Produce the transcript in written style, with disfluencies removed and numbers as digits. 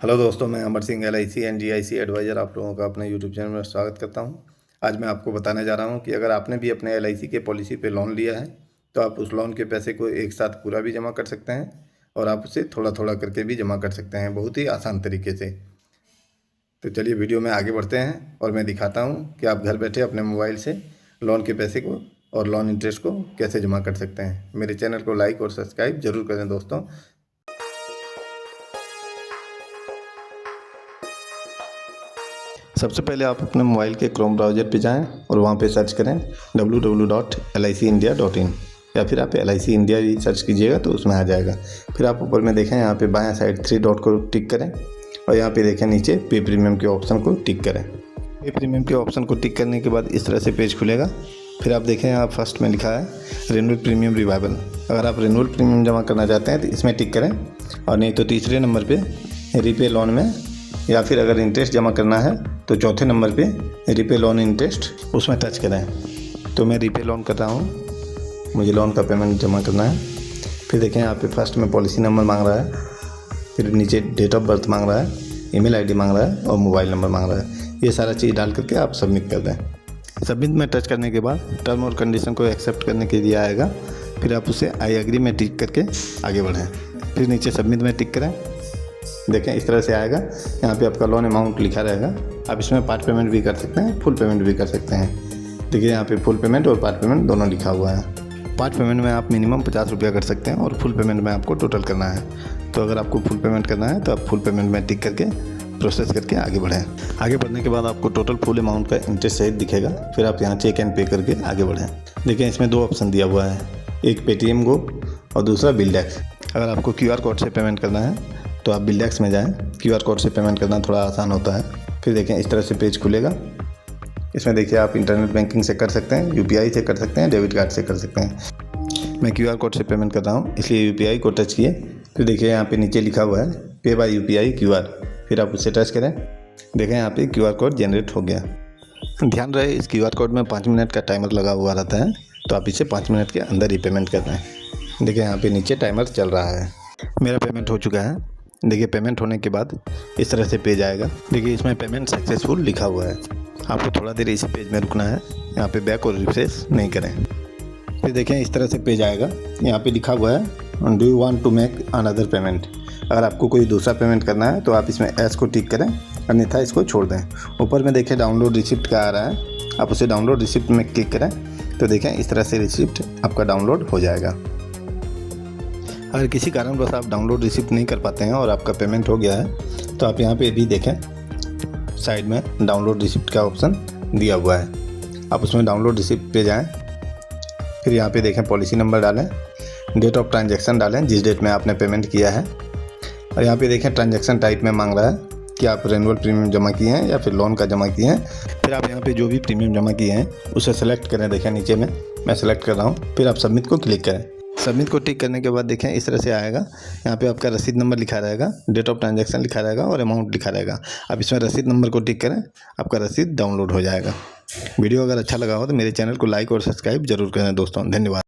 Hello दोस्तों, मैं Amar Singh LIC and GIC advisor आप लोगों का अपने यूट्यूब चैनल में स्वागत करता हूं। आज मैं आपको बताने जा रहा हूं कि अगर आपने भी अपने LIC के पॉलिसी पे लोन लिया है तो आप उस लोन के पैसे को एक साथ पूरा भी जमा कर सकते हैं और आप उसे थोड़ा थोड़ा करके भी जमा कर सकते हैं, बहुत ही आसान तरीके से। तो चलिए वीडियो में आगे बढ़ते हैं और मैं दिखाता हूँ कि आप घर बैठे अपने मोबाइल से लोन के पैसे को और लोन इंटरेस्ट को कैसे जमा कर सकते हैं। मेरे चैनल को लाइक और सब्सक्राइब ज़रूर करें दोस्तों। सबसे पहले आप अपने मोबाइल के क्रोम ब्राउज़र पे जाएं और वहाँ पे सर्च करें www.licindia.in या फिर आप LIC इंडिया भी सर्च कीजिएगा तो उसमें आ जाएगा। फिर आप ऊपर में देखें, यहाँ पे बाएं साइड 3 डॉट को टिक करें और यहाँ पे देखें नीचे पे प्रीमियम के ऑप्शन को टिक करें। पे प्रीमियम के ऑप्शन को टिक करने के बाद इस तरह से पेज खुलेगा। फिर आप देखें, यहाँ फर्स्ट में लिखा है रिन्यूअल प्रीमियम रिवाइवल। अगर आप रिन्यूअल प्रीमियम जमा करना चाहते हैं तो इसमें टिक करें और नहीं तो तीसरे नंबर पर रीपे लोन में, या फिर अगर इंटरेस्ट जमा करना है तो चौथे नंबर पे रीपे लोन इंटरेस्ट उसमें टच करें। तो मैं रीपे लोन कर रहा हूँ, मुझे लोन का पेमेंट जमा करना है। फिर देखें, यहाँ पे फर्स्ट में पॉलिसी नंबर मांग रहा है, फिर नीचे डेट ऑफ बर्थ मांग रहा है, ईमेल आईडी मांग रहा है और मोबाइल नंबर मांग रहा है। ये सारा चीज़ डाल करके आप सबमिट कर दें। सबमिट में टच करने के बाद टर्म और कंडीशन को एक्सेप्ट करने के लिए आएगा। फिर आप उसे आई एग्री में टिक करके आगे बढ़ें। फिर नीचे सबमिट में टिक करें। देखें इस तरह से आएगा। यहाँ पे आपका लोन अमाउंट लिखा रहेगा। आप इसमें पार्ट पेमेंट भी कर सकते हैं, फुल पेमेंट भी कर सकते हैं। देखिए यहाँ पे फुल पेमेंट और पार्ट पेमेंट दोनों लिखा हुआ है। पार्ट पेमेंट में आप मिनिमम 50 रुपया कर सकते हैं और फुल पेमेंट में आपको टोटल करना है। तो अगर आपको फुल पेमेंट करना है तो आप फुल पेमेंट में टिक करके प्रोसेस करके आगे बढ़ें। आगे बढ़ने के बाद आपको टोटल फुल अमाउंट का इंटरेस्ट सहित दिखेगा। फिर आप यहाँ चेक एंड पे करके आगे बढ़ें। देखिए इसमें 2 ऑप्शन दिया हुआ है, एक पेटीएम गो और दूसरा बिल्डेक्स। अगर आपको QR कोड से पेमेंट करना है तो आप बिल्डेक्स में जाएं। QR कोड से पेमेंट करना थोड़ा आसान होता है। फिर देखें इस तरह से पेज खुलेगा। इसमें देखिए आप इंटरनेट बैंकिंग से कर सकते हैं, UPI से कर सकते हैं, डेबिट कार्ड से कर सकते हैं। मैं QR कोड से पेमेंट कर रहा हूँ इसलिए UPI को टच किए। फिर देखिए यहाँ पे नीचे लिखा हुआ है पे बाय UPI QR। फिर आप उसे टच करें। देखें यहाँ पे QR कोड जनरेट हो गया। ध्यान रहे इस QR कोड में 5 मिनट का टाइमर लगा हुआ रहता है, तो आप इसे 5 मिनट के अंदर ही पेमेंट कर रहे हैं। देखिए यहाँ पे नीचे टाइमर चल रहा है। मेरा पेमेंट हो चुका है। देखिए पेमेंट होने के बाद इस तरह से पेज आएगा। देखिए इसमें पेमेंट सक्सेसफुल लिखा हुआ है। आपको थोड़ा देर इसी पेज में रुकना है, यहाँ पे बैक और रिफ्रेश नहीं करें। फिर देखें इस तरह से पेज आएगा। यहाँ पे लिखा हुआ है do you want to make another payment. अगर आपको कोई दूसरा पेमेंट करना है तो आप इसमें एस को टिक करें, अन्यथा इसको छोड़ दें। ऊपर में देखिए डाउनलोड रिसिप्ट का आ रहा है, आप उसे डाउनलोड रिसिप्ट में क्लिक करें तो देखें इस तरह से रिसिप्ट आपका डाउनलोड हो जाएगा। अगर किसी कारणवश आप डाउनलोड रिसिप्ट नहीं कर पाते हैं और आपका पेमेंट हो गया है तो आप यहाँ पे भी देखें साइड में डाउनलोड रिसिप्ट का ऑप्शन दिया हुआ है। आप उसमें डाउनलोड रिसिप्ट पे जाएं। फिर यहाँ पे देखें पॉलिसी नंबर डालें, डेट ऑफ ट्रांजैक्शन डालें जिस डेट में आपने पेमेंट किया है, और यहाँ पे देखें ट्रांजैक्शन टाइप में मांग रहा है कि आप रिन्यूअल प्रीमियम जमा किए हैं या फिर लोन का जमा किए हैं। फिर आप यहाँ पे जो भी प्रीमियम जमा किए हैं उसे सेलेक्ट करें। देखें नीचे में मैं सेलेक्ट कर रहा हूँ। फिर आप सबमिट को क्लिक करें। सबमिट को टिक करने के बाद देखें इस तरह से आएगा। यहाँ पे आपका रसीद नंबर लिखा रहेगा, डेट ऑफ ट्रांजैक्शन लिखा रहेगा और अमाउंट लिखा रहेगा। आप इसमें रसीद नंबर को टिक करें, आपका रसीद डाउनलोड हो जाएगा। वीडियो अगर अच्छा लगा हो तो मेरे चैनल को लाइक और सब्सक्राइब जरूर करें दोस्तों। धन्यवाद।